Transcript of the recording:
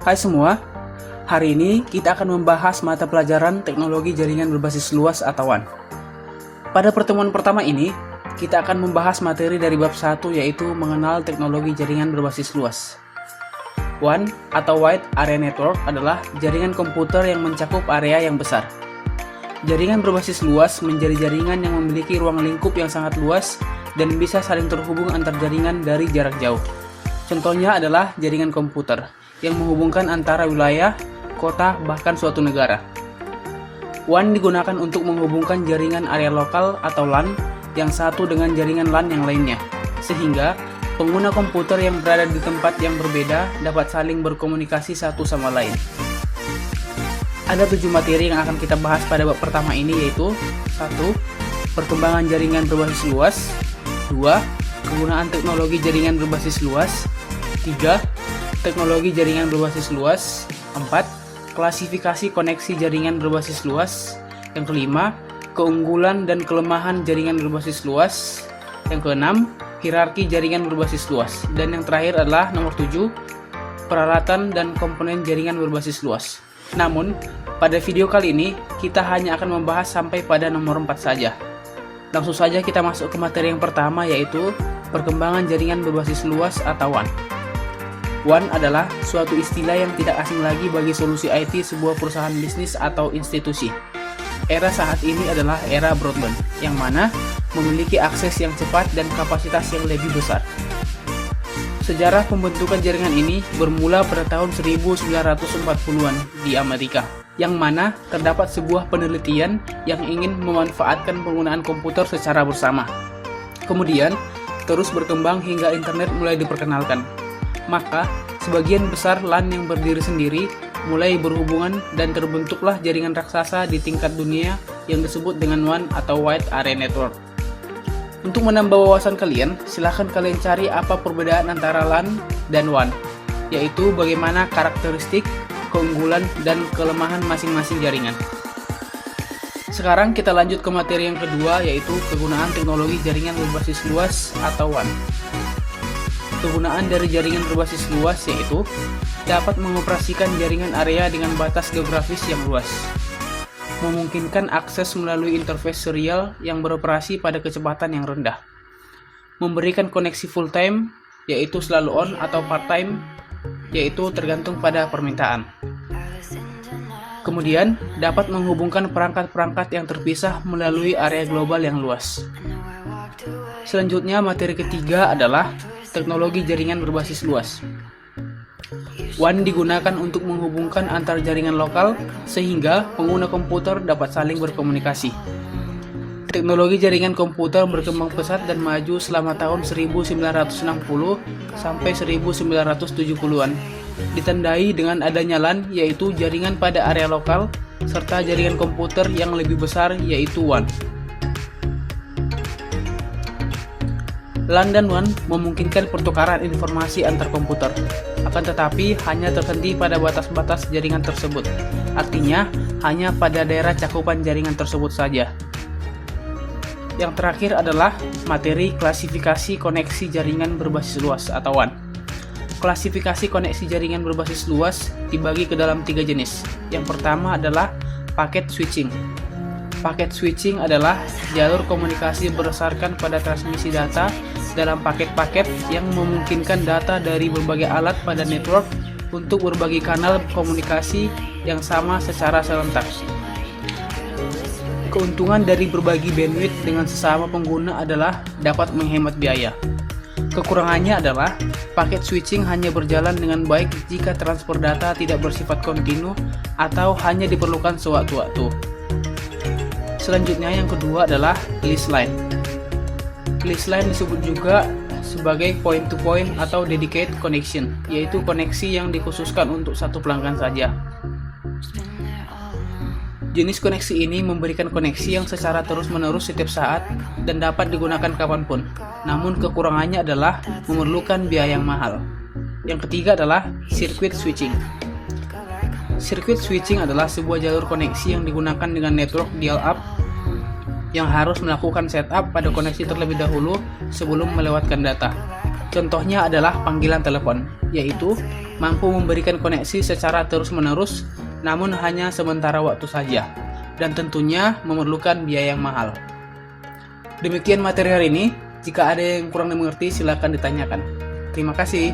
Hai semua, hari ini kita akan membahas mata pelajaran teknologi jaringan berbasis luas atau WAN. Pada pertemuan pertama ini, kita akan membahas materi dari bab 1 yaitu mengenal teknologi jaringan berbasis luas. WAN atau Wide Area Network adalah jaringan komputer yang mencakup area yang besar. Jaringan berbasis luas menjadi jaringan yang memiliki ruang lingkup yang sangat luas dan bisa saling terhubung antar jaringan dari jarak jauh. Contohnya adalah jaringan komputer yang menghubungkan antara wilayah, kota, bahkan suatu negara. WAN digunakan untuk menghubungkan jaringan area lokal atau LAN yang satu dengan jaringan LAN yang lainnya, sehingga pengguna komputer yang berada di tempat yang berbeda dapat saling berkomunikasi satu sama lain. Ada 7 materi yang akan kita bahas pada bab pertama ini yaitu 1. Perkembangan jaringan berbasis luas. 2. Kegunaan teknologi jaringan berbasis luas. 3. Teknologi jaringan berbasis luas. 4. Klasifikasi koneksi jaringan berbasis luas. Yang kelima, keunggulan dan kelemahan jaringan berbasis luas. Yang keenam, hierarki jaringan berbasis luas. Dan yang terakhir adalah nomor 7, peralatan dan komponen jaringan berbasis luas. Namun, pada video kali ini, kita hanya akan membahas sampai pada nomor 4 saja. Langsung saja kita masuk ke materi yang pertama yaitu perkembangan jaringan berbasis luas atau WAN. WAN adalah suatu istilah yang tidak asing lagi bagi solusi IT sebuah perusahaan bisnis atau institusi. Era saat ini adalah era broadband, yang mana memiliki akses yang cepat dan kapasitas yang lebih besar. Sejarah pembentukan jaringan ini bermula pada tahun 1940-an di Amerika, yang mana terdapat sebuah penelitian yang ingin memanfaatkan penggunaan komputer secara bersama. Kemudian, terus berkembang hingga internet mulai diperkenalkan. Maka, sebagian besar LAN yang berdiri sendiri mulai berhubungan dan terbentuklah jaringan raksasa di tingkat dunia yang disebut dengan WAN atau Wide Area Network. Untuk menambah wawasan kalian, silahkan kalian cari apa perbedaan antara LAN dan WAN, yaitu bagaimana karakteristik, keunggulan, dan kelemahan masing-masing jaringan. Sekarang kita lanjut ke materi yang kedua yaitu kegunaan teknologi jaringan berbasis luas atau WAN. Kegunaan dari jaringan berbasis luas yaitu dapat mengoperasikan jaringan area dengan batas geografis yang luas, memungkinkan akses melalui interface serial yang beroperasi pada kecepatan yang rendah, memberikan koneksi full time yaitu selalu on atau part time yaitu tergantung pada permintaan. Kemudian dapat menghubungkan perangkat-perangkat yang terpisah melalui area global yang luas. Selanjutnya materi ketiga adalah teknologi jaringan berbasis luas. WAN digunakan untuk menghubungkan antar jaringan lokal sehingga pengguna komputer dapat saling berkomunikasi. Teknologi jaringan komputer berkembang pesat dan maju selama tahun 1960 sampai 1970-an. Ditandai dengan adanya LAN yaitu jaringan pada area lokal serta jaringan komputer yang lebih besar yaitu WAN. LAN dan WAN memungkinkan pertukaran informasi antar komputer, akan tetapi hanya terhenti pada batas-batas jaringan tersebut. Artinya, hanya pada daerah cakupan jaringan tersebut saja. Yang terakhir adalah materi klasifikasi koneksi jaringan berbasis luas atau WAN. Klasifikasi koneksi jaringan berbasis luas dibagi ke dalam 3 jenis. Yang pertama adalah paket switching. Paket switching adalah jalur komunikasi berdasarkan pada transmisi data dalam paket-paket yang memungkinkan data dari berbagai alat pada network untuk berbagi kanal komunikasi yang sama secara serentak. Keuntungan dari berbagi bandwidth dengan sesama pengguna adalah dapat menghemat biaya. Kekurangannya adalah paket switching hanya berjalan dengan baik jika transfer data tidak bersifat kontinu atau hanya diperlukan sewaktu-waktu. Selanjutnya yang kedua adalah lease line. Lease line disebut juga sebagai point-to-point atau dedicated connection, yaitu koneksi yang dikhususkan untuk satu pelanggan saja. Jenis koneksi ini memberikan koneksi yang secara terus-menerus setiap saat dan dapat digunakan kapanpun. Namun kekurangannya adalah memerlukan biaya yang mahal. Yang ketiga adalah circuit switching. Circuit switching adalah sebuah jalur koneksi yang digunakan dengan network dial-up yang harus melakukan setup pada koneksi terlebih dahulu sebelum melewatkan data. Contohnya adalah panggilan telepon, yaitu mampu memberikan koneksi secara terus-menerus namun hanya sementara waktu saja, dan tentunya memerlukan biaya yang mahal. Demikian materi hari ini. Jika ada yang kurang dimengerti, silakan ditanyakan. Terima kasih.